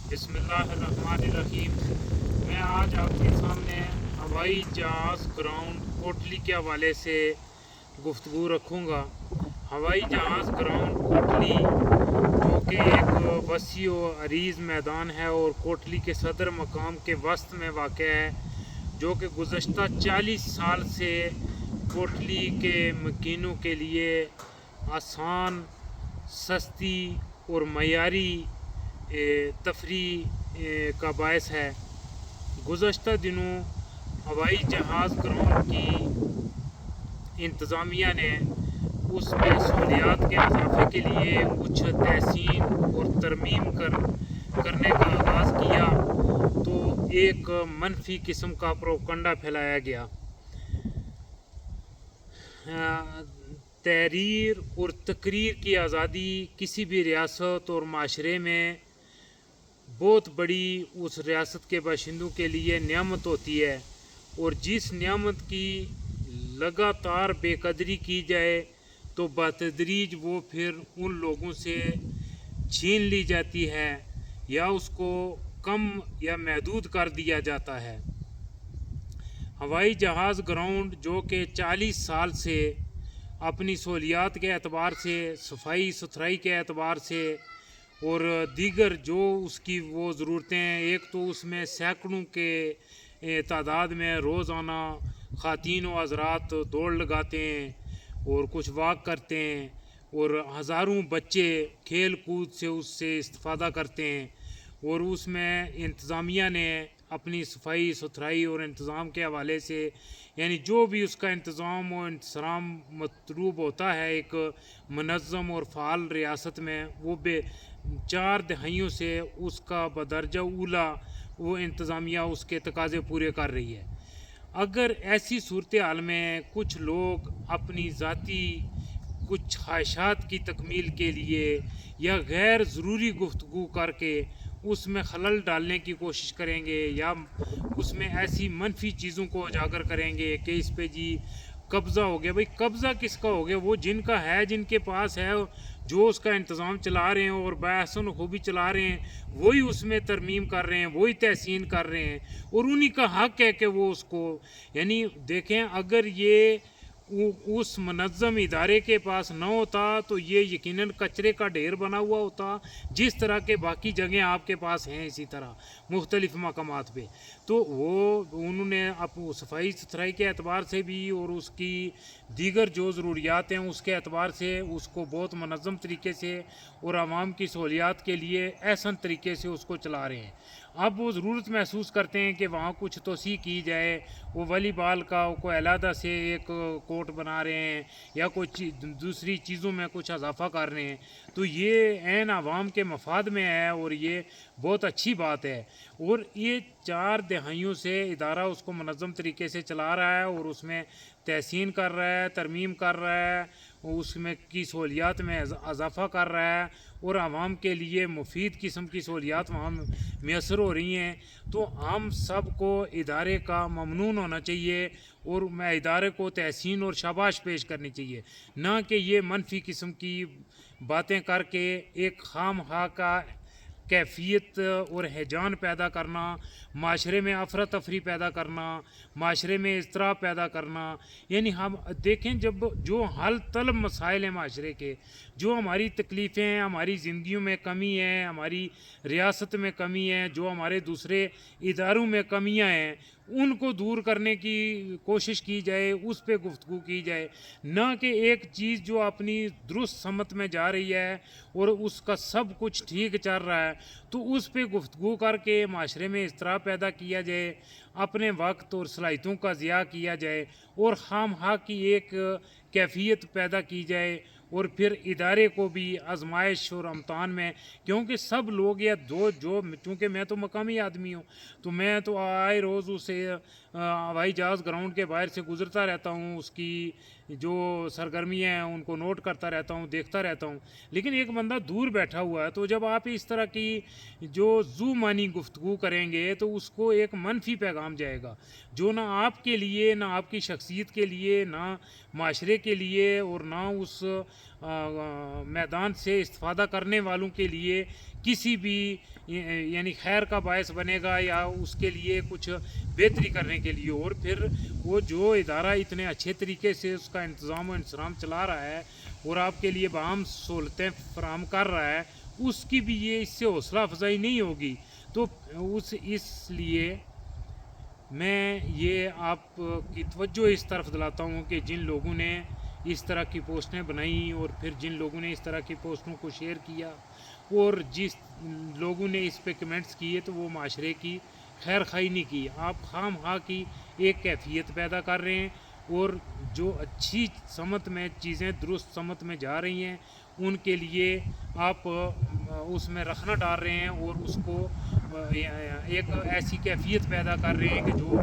बिस्मिल्लाहिर्रहमानिर्रहीम। मैं आज आपके सामने हवाई जहाज़ ग्राउंड कोटली के हवाले से गुफ्तगू रखूँगा। हवाई जहाज़ ग्राउंड कोटली जो कि एक वसी व अरीज़ मैदान है और कोटली के सदर मकाम के वस्त में वाक़ है, जो कि गुज़श्ता 40 साल से कोटली के मकीनों के लिए आसान, सस्ती और मयारी तफरी का बायस है। गुज़श्ता दिनों हवाई जहाज़ ग्राउंड की इंतज़ामिया ने उसमें सहूलियात के इजाफ़े के लिए कुछ तहसीन और तरमीम करने का आगाज़ किया, तो एक मनफी किस्म का प्रोपगंडा फैलाया गया। तहरीर और तकरीर की आज़ादी किसी भी रियासत और माशरे में बहुत बड़ी उस रियासत के बाशिंदों के लिए नियामत होती है, और जिस नियामत की लगातार बेकदरी की जाए तो बतदरीज वो फिर उन लोगों से छीन ली जाती है या उसको कम या महदूद कर दिया जाता है। हवाई जहाज़ ग्राउंड जो कि 40 साल से अपनी सहूलियात के एतबार से, सफाई सुथराई के एतबार से और दीगर जो उसकी वो ज़रूरतें हैं, एक तो उसमें सैकड़ों के तादाद में रोज़ाना ख़वातीन व हज़रात दौड़ लगाते हैं और कुछ वॉक करते हैं, और हज़ारों बच्चे खेल कूद से उससे इस्तिफ़ादा करते हैं, और उसमें इंतज़ामिया ने अपनी सफाई सुथराई और इंतज़ाम के हवाले से, यानी जो भी उसका इंतज़ाम और इंतज़ाम मतलूब होता है एक मनज़्ज़म और फ़ाल रियासत में, वो 4 दहाइयों से उसका बदरजा ऊला वो इंतज़ामिया उसके तकाज़े पूरे कर रही है। अगर ऐसी सूरत हाल में कुछ लोग अपनी ज़ाती कुछ ख्वाहिशात की तकमील के लिए या गैर ज़रूरी गुफ्तगू करके उसमें खलल डालने की कोशिश करेंगे या उसमें ऐसी मनफी चीज़ों को उजागर करेंगे कि इस पे जी कब्ज़ा हो गया, भाई कब्ज़ा किसका हो गया? वो जिनका है, जिनके पास है, जो उसका इंतज़ाम चला रहे हैं और बहसन खूबी चला रहे हैं, वही उसमें तरमीम कर रहे हैं, वही तहसीन कर रहे हैं, और उन्हीं का हक़ है कि वो उसको, यानी देखें, अगर ये उस मनज़्ज़म इदारे के पास न होता तो ये यकीनन कचरे का ढेर बना हुआ होता, जिस तरह के बाकी जगह आपके पास हैं इसी तरह मुख्तलिफ़ मकामात पे। तो वो उन्होंने सफाई सुथराई के एतबार से भी और उसकी दीगर जो ज़रूरियात हैं उसके एतबार से उसको बहुत मनज़्ज़म तरीके से और आवाम की सहूलियात के लिए एहसन तरीके से उसको चला रहे हैं। अब वो ज़रूरत महसूस करते हैं कि वहाँ कुछ तोसी की जाए, वो वॉलीबॉल का कोई अलहदा से एक कोर्ट बना रहे हैं या कोई दूसरी चीज़ों में कुछ इजाफा कर रहे हैं, तो ये ऐन आवाम के मफाद में है और ये बहुत अच्छी बात है। और ये 4 दहाइयों से इदारा उसको मनज़्ज़म तरीके से चला रहा है और उसमें तहसीन कर रहा है, तरमीम कर रहा है, उसमें की सहूलियात में इजाफ़ा कर रहा है और आवाम के लिए मुफीद किस्म की सहूलियात वहाँ मैसर हो रही हैं। तो हम सब को इदारे का ममनून होना चाहिए और मैं इदारे को तहसीन और शाबाश पेश करनी चाहिए, ना कि ये मनफी किस्म की बातें करके एक खाम खा का कैफियत और हैजान पैदा करना, माशरे में अफरा तफरी पैदा करना, माशरे में इज़्तिराब पैदा करना। यानी हम देखें, जब जो हल तलब मसाइल हैं माशरे के, जो हमारी तकलीफ़ें हैं, हमारी ज़िंदगियों में कमी है, हमारी रियासत में कमी है, जो हमारे दूसरे इदारों में कमियां हैं, उनको दूर करने की कोशिश की जाए, उस पर गुफ्तगू की जाए, ना कि एक चीज़ जो अपनी दुरुस्त समत में जा रही है और उसका सब कुछ ठीक चल रहा है तो उस पर गुफ्तगू करके माशरे में इज़्तिराब पैदा किया जाए, अपने वक्त और सलाहियतों का ज़िया किया जाए और खाम खा की एक कैफियत पैदा की जाए, और फिर इदारे को भी आजमाइश और अमतान में, क्योंकि सब लोग या दो जो, चूँकि मैं तो मकामी आदमी हूँ तो मैं तो आए रोज़ उसे हवाई जहाज़ ग्राउंड के बाहर से गुज़रता रहता हूँ, उसकी जो सरगर्मियाँ हैं उनको नोट करता रहता हूँ, देखता रहता हूँ। लेकिन एक बंदा दूर बैठा हुआ है, तो जब आप इस तरह की जो ज़ू मानी गुफ्तगू करेंगे तो उसको एक मनफी पैगाम जाएगा, जो ना आपके लिए, ना आपकी शख्सियत के लिए, ना माशरे के लिए और ना उस मैदान से इस्तिफ़ादा करने वालों के लिए کسی بھی یعنی خیر کا باعث بنے گا یا اس کے لیے کچھ بہتری کرنے کے لیے، اور پھر وہ جو ادارہ اتنے اچھے طریقے سے اس کا انتظام و انصرام چلا رہا ہے اور آپ کے لیے باہم سہولتیں فراہم کر رہا ہے، اس کی بھی یہ اس سے حوصلہ افزائی نہیں ہوگی۔ تو اس لیے میں یہ آپ کی توجہ اس طرف دلاتا ہوں کہ جن لوگوں نے اس طرح کی پوسٹیں بنائیں اور پھر جن لوگوں نے اس طرح کی پوسٹوں کو شیئر کیا اور جس لوگوں نے اس پہ کمنٹس کیے، تو وہ معاشرے کی خیر خواہی نہیں کی، آپ خام خواہ کی ایک کیفیت پیدا کر رہے ہیں، اور جو اچھی سمت میں چیزیں درست سمت میں جا رہی ہیں ان کے لیے آپ اس میں رخنہ ڈال رہے ہیں اور اس کو ایک ایسی کیفیت پیدا کر رہے ہیں کہ جو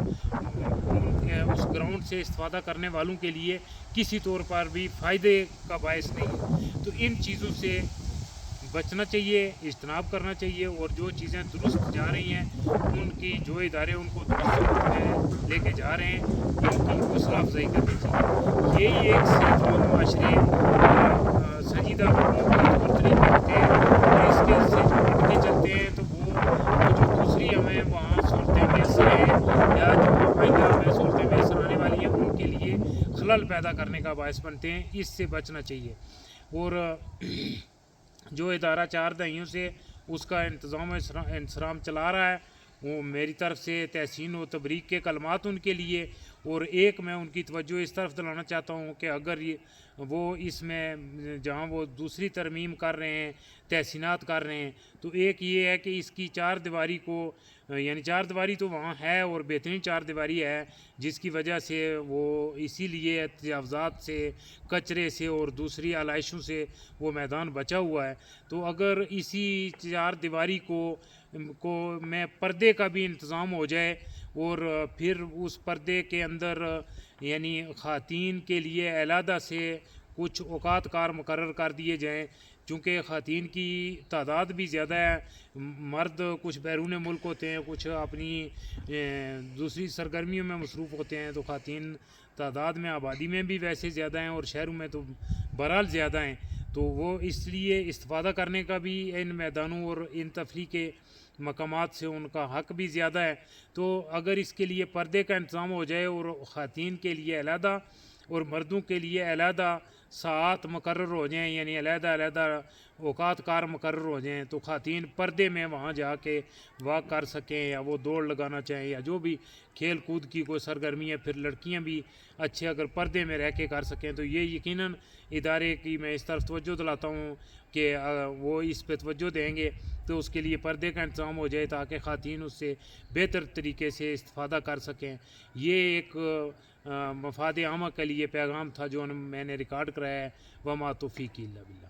اس گراؤنڈ سے استفادہ کرنے والوں کے لیے کسی طور پر بھی فائدے کا باعث نہیں ہے۔ تو ان چیزوں سے بچنا چاہیے، اجتناب کرنا چاہیے، اور جو چیزیں درست جا رہی ہیں ان کی جو ادارے ان کو درست لے کے جا رہے ہیں ان کی حوصلہ افزائی کرنی چاہیے۔ یہی ایک صحت مند معاشرے سنجیدہ طور طریقے ہوتے ہیں، اور اس کے سے جو ہٹ کے چلتے ہیں تو وہ جو دوسری ہمیں وہاں سہولتیں میسر ہیں یا جو آئندہ ہمیں سہولتیں میسر آنے والی ہیں ان کے لیے خلل پیدا کرنے کا باعث بنتے ہیں۔ اس سے بچنا چاہیے، اور جو ادارہ 4 دہائیوں سے اس کا انتظام و انصرام چلا رہا ہے، وہ میری طرف سے تحسین و تبریک کے کلمات ان کے لیے، اور ایک میں ان کی توجہ اس طرف دلانا چاہتا ہوں کہ اگر وہ اس میں جہاں وہ دوسری ترمیم کر رہے ہیں، تحسینات کر رہے ہیں، تو ایک یہ ہے کہ اس کی 4 دیواری کو، یعنی 4 دیواری تو وہاں ہے اور بہترین 4 دیواری ہے، جس کی وجہ سے وہ اسی لیے تجاوزات سے، کچرے سے اور دوسری آلائشوں سے وہ میدان بچا ہوا ہے۔ تو اگر اسی 4 دیواری کو میں پردے کا بھی انتظام ہو جائے، اور پھر اس پردے کے اندر یعنی خواتین کے لیے علیحدہ سے کچھ اوقات کار مقرر کر دیے جائیں، چونکہ خواتین کی تعداد بھی زیادہ ہے، مرد کچھ بیرون ملک ہوتے ہیں، کچھ اپنی دوسری سرگرمیوں میں مصروف ہوتے ہیں، تو خواتین تعداد میں آبادی میں بھی ویسے زیادہ ہیں اور شہروں میں تو بہرحال زیادہ ہیں، تو وہ اس لیے استفادہ کرنے کا بھی ان میدانوں اور ان تفریح کے مقامات سے ان کا حق بھی زیادہ ہے۔ تو اگر اس کے لیے پردے کا انتظام ہو جائے اور خواتین کے لیے علیحدہ اور مردوں کے لیے علیحدہ ساعات مقرر ہو جائیں، یعنی علیحدہ اوقات کار مقرر ہو جائیں، تو خواتین پردے میں وہاں جا کے واک کر سکیں، یا وہ دوڑ لگانا چاہیں یا جو بھی کھیل کود کی کوئی سرگرمی ہے، پھر لڑکیاں بھی اچھے اگر پردے میں رہ کے کر سکیں، تو یہ یقیناً ادارے کی میں اس طرف توجہ دلاتا ہوں کہ وہ اس پہ توجہ دیں گے تو اس کے لیے پردے کا انتظام ہو جائے تاکہ خواتین اس سے بہتر طریقے سے استفادہ کر سکیں۔ یہ ایک مفاد عامہ کے لیے پیغام تھا جو میں نے ریکارڈ کرایا ہے۔ وما توفیقی الا باللہ۔